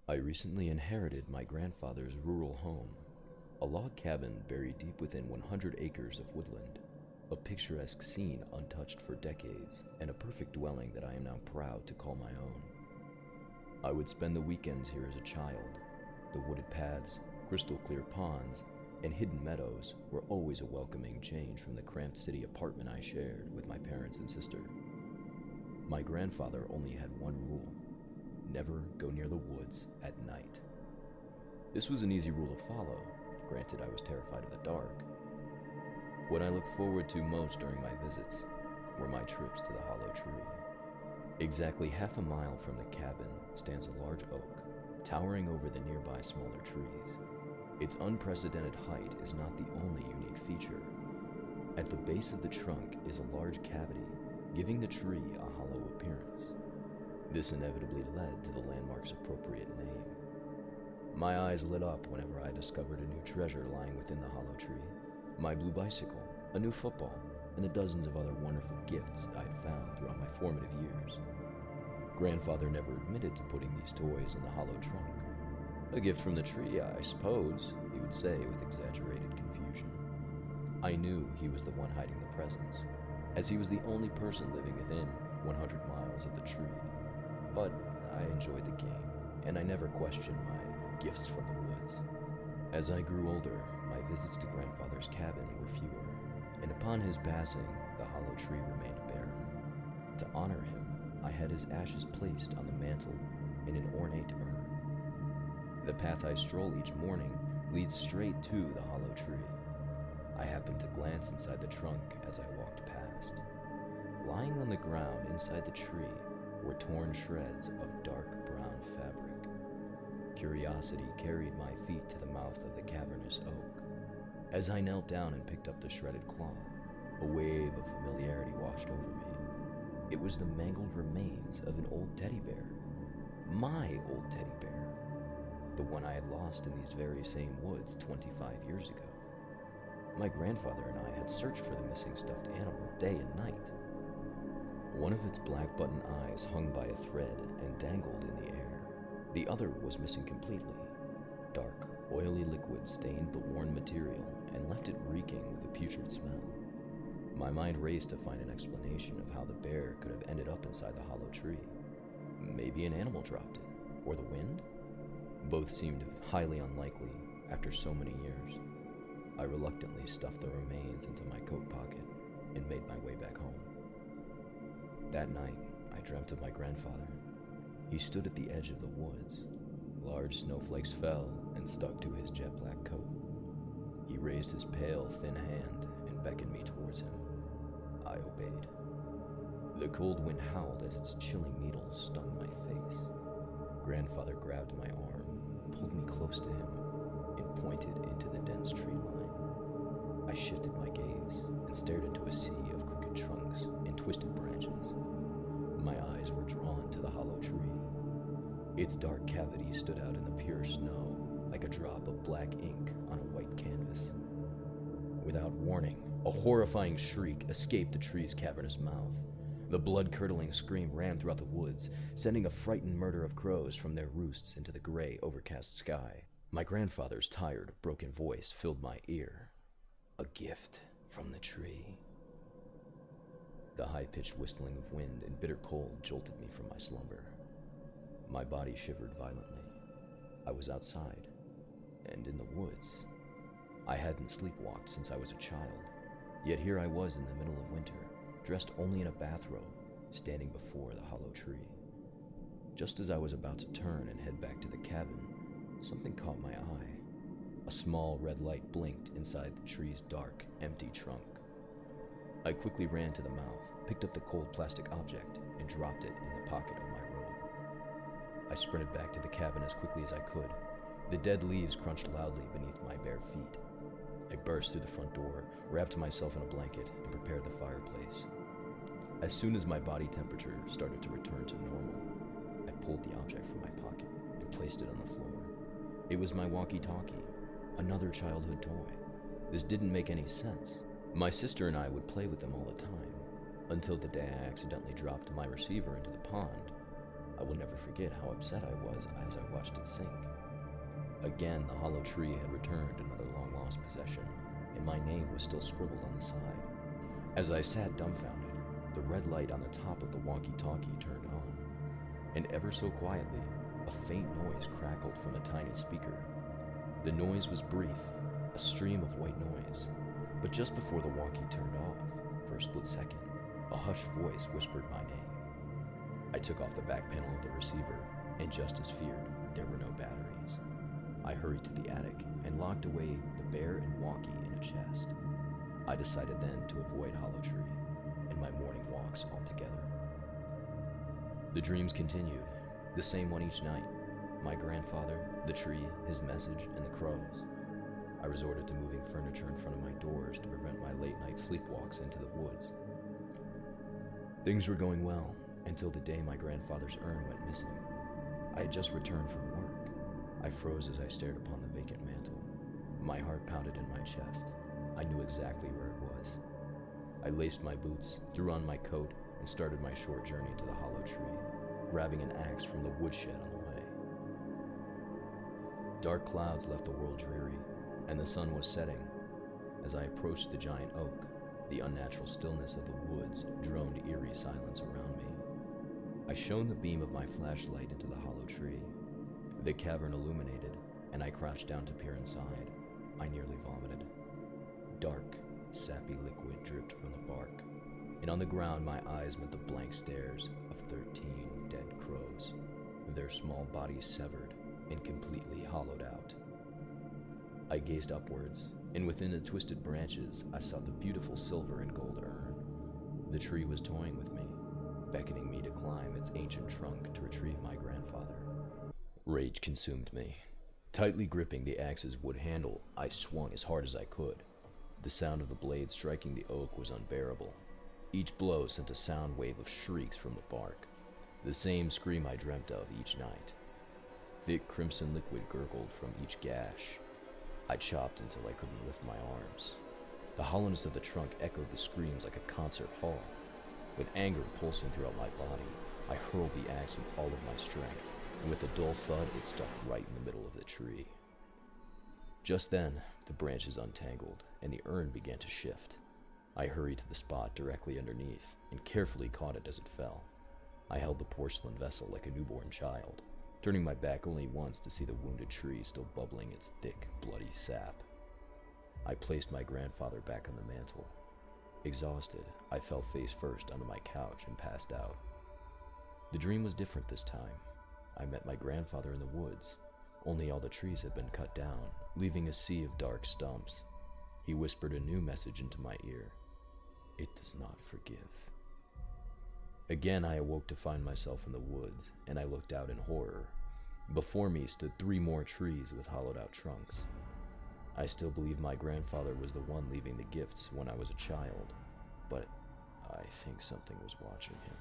I recently inherited my grandfather's rural home, a log cabin buried deep within 100 acres of woodland, a picturesque scene untouched for decades, and a perfect dwelling that I am now proud to call my own. I would spend the weekends here as a child. The wooded paths, crystal clear ponds, and hidden meadows were always a welcoming change from the cramped city apartment I shared with my parents and sister. My grandfather only had one rule: never go near the woods at night. This was an easy rule to follow. Granted, I was terrified of the dark. What I looked forward to most during my visits were my trips to the hollow tree. Exactly half a mile from the cabin stands a large oak, towering over the nearby smaller trees. Its unprecedented height is not the only unique feature. At the base of the trunk is a large cavity, giving the tree a hollow appearance. This inevitably led to the landmark's appropriate name. My eyes lit up whenever I discovered a new treasure lying within the hollow tree: my blue bicycle, a new football, and the dozens of other wonderful gifts I had found throughout my formative years. Grandfather never admitted to putting these toys in the hollow trunk. "A gift from the tree, I suppose," he would say with exaggerated confusion. I knew he was the one hiding the presents, as he was the only person living within 100 miles of the tree. But I enjoyed the game, and I never questioned my gifts from the woods. As I grew older, my visits to grandfather's cabin were fewer, and upon his passing, the hollow tree remained barren. To honor him, I had his ashes placed on the mantle in an ornate urn. The path I stroll each morning leads straight to the hollow tree. I happened to glance inside the trunk as I walked past. Lying on the ground inside the tree were torn shreds of dark brown fabric. Curiosity carried my feet to the mouth of the cavernous oak. As I knelt down and picked up the shredded cloth, a wave of familiarity washed over me. It was the mangled remains of an old teddy bear. My old teddy bear. The one I had lost in these very same woods 25 years ago. My grandfather and I had searched for the missing stuffed animal day and night. One of its black button eyes hung by a thread and dangled in the air. The other was missing completely. Dark, oily liquid stained the worn material and left it reeking with a putrid smell. My mind raced to find an explanation of how the bear could have ended up inside the hollow tree. Maybe an animal dropped it, or the wind? Both seemed highly unlikely after so many years. I reluctantly stuffed the remains into my coat pocket and made my way back home. That night, I dreamt of my grandfather. He stood at the edge of the woods. Large snowflakes fell and stuck to his jet black coat. He raised his pale, thin hand and beckoned me towards him. I obeyed. The cold wind howled as its chilling needles stung my face. Grandfather grabbed my arm, pulled me close to him, and pointed into the dense tree line. I shifted my gaze and stared into a sea of crooked trunks and twisted branches. My eyes were drawn to the hollow tree. Its dark cavity stood out in the pure snow, like a drop of black ink on a white canvas. Without warning, a horrifying shriek escaped the tree's cavernous mouth. The blood-curdling scream ran throughout the woods, sending a frightened murder of crows from their roosts into the gray, overcast sky. My grandfather's tired, broken voice filled my ear. "A gift from the tree." The high-pitched whistling of wind and bitter cold jolted me from my slumber. My body shivered violently. I was outside, and in the woods. I hadn't sleepwalked since I was a child, yet here I was in the middle of winter, dressed only in a bathrobe, standing before the hollow tree. Just as I was about to turn and head back to the cabin, something caught my eye. A small red light blinked inside the tree's dark, empty trunk. I quickly ran to the mouth, picked up the cold plastic object, and dropped it in the pocket of my robe. I sprinted back to the cabin as quickly as I could. The dead leaves crunched loudly beneath my bare feet. I burst through the front door, wrapped myself in a blanket, and prepared the fireplace. As soon as my body temperature started to return to normal, I pulled the object from my pocket and placed it on the floor. It was my walkie-talkie, another childhood toy. This didn't make any sense. My sister and I would play with them all the time, until the day I accidentally dropped my receiver into the pond. I will never forget how upset I was as I watched it sink. Again, the hollow tree had returned, another long-lost possession, and my name was still scribbled on the side. As I sat dumbfounded, the red light on the top of the walkie-talkie turned on, and ever so quietly, a faint noise crackled from a tiny speaker. The noise was brief, a stream of white noise, but just before the walkie turned off, for a split second, a hushed voice whispered my name. I took off the back panel of the receiver, and just as feared, there were no batteries. I hurried to the attic and locked away the bear and walkie in a chest. I decided then to avoid Hollow Tree and my morning walks altogether. The dreams continued, the same one each night. My grandfather, the tree, his message, and the crows. I resorted to moving furniture in front of my doors to prevent my late-night sleepwalks into the woods. Things were going well until the day my grandfather's urn went missing. I had just returned from work. I froze as I stared upon the vacant mantel. My heart pounded in my chest. I knew exactly where it was. I laced my boots, threw on my coat, and started my short journey to the hollow tree, grabbing an axe from the woodshed on the way. Dark clouds left the world dreary, and the sun was setting. As I approached the giant oak, the unnatural stillness of the woods droned eerie silence around me. I shone the beam of my flashlight into the hollow tree. The cavern illuminated, and I crouched down to peer inside. I nearly vomited. Dark, sappy liquid dripped from the bark, and on the ground my eyes met the blank stares of 13 dead crows, their small bodies severed and completely hollowed out. I gazed upwards, and within the twisted branches I saw the beautiful silver and gold urn. The tree was toying with me, beckoning me to climb its ancient trunk to retrieve my grandfather. Rage consumed me. Tightly gripping the axe's wood handle, I swung as hard as I could. The sound of the blade striking the oak was unbearable. Each blow sent a sound wave of shrieks from the bark, the same scream I dreamt of each night. Thick crimson liquid gurgled from each gash. I chopped until I couldn't lift my arms. The hollowness of the trunk echoed the screams like a concert hall. With anger pulsing throughout my body, I hurled the axe with all of my strength, and with a dull thud, it stuck right in the middle of the tree. Just then, the branches untangled, and the urn began to shift. I hurried to the spot directly underneath, and carefully caught it as it fell. I held the porcelain vessel like a newborn child, turning my back only once to see the wounded tree still bubbling its thick, bloody sap. I placed my grandfather back on the mantel. Exhausted, I fell face first onto my couch and passed out. The dream was different this time. I met my grandfather in the woods, only all the trees had been cut down, leaving a sea of dark stumps. He whispered a new message into my ear. It does not forgive. Again I awoke to find myself in the woods, and I looked out in horror. Before me stood 3 more trees with hollowed out trunks. I still believe my grandfather was the one leaving the gifts when I was a child, but I think something was watching him.